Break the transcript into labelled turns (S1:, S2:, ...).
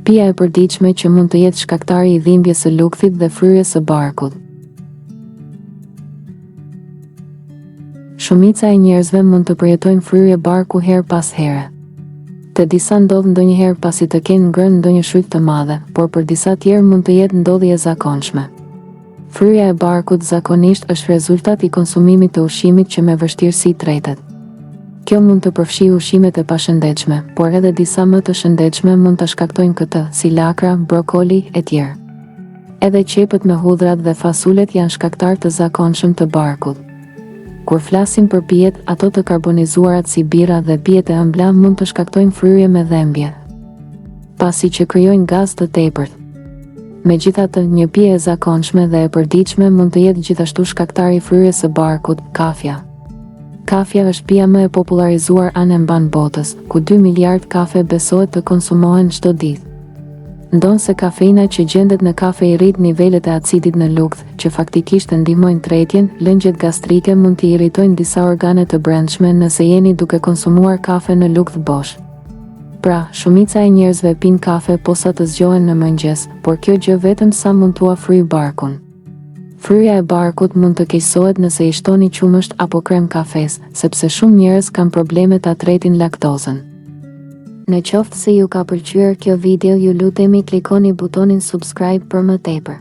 S1: Pija e përditshme që mund të jetë shkaktari i dhimbjes së lukthit dhe fryrjes së barkut. Shumica e njerëzve mund të përjetojnë fryrje barku her pas here. Te disa ndodh ndonjëherë pasi të kenë ngrënë ndonjë shujt të madhe, por për disa tjerë mund të jetë ndodhje e zakonshme. Fryrja e barkut zakonisht është rezultat i konsumimit të ushqimit që me vështirësi tretet. Kjo mund të përfshijë ushqimet e pashëndetshme, por edhe disa më të shëndetshme mund ta shkaktojnë këtë, si lakra, brokoli e tjerë. Edhe qepët me hudhrat dhe fasulet janë shkaktar të zakonshëm të barkut. Kur flasim për pijet, ato të karbonizuarat si bira dhe pijet e ëmbla mund të shkaktojnë fryrje me dhembje, pasi që krijojnë gaz të tepërt. Megjithatë, një pije e zakonshme dhe e përditshme mund të jetë gjithashtu shkaktari i fryrjes së barkut, kafja. Kafja është pija më e popularizuar anë mban botës, ku 2 miliard kafe besohet të konsumohen çdo ditë. Ndonë se kafeina që gjendet në kafe i rrit nivelet e acidit në lukth, që faktikisht e ndihmojnë tretjen, lëngjet gastrike mund t'i irritojnë disa organe të brendshme nëse jeni duke konsumuar kafe në lukth bosh. Pra, shumica e njerëzve pinë kafe posa të zgjohen në mëngjes, por kjo gjë vetëm sa mund t'ua fryjë barkun. Fryja e barkut mund të keqësohet nëse i shtoni qumësht apo krem kafes, sepse shumë njerëz kanë probleme ta tretin laktozën. Në qoftë se ju ka pëlqyer kjo video, ju lutemi klikoni butonin subscribe për më tepër.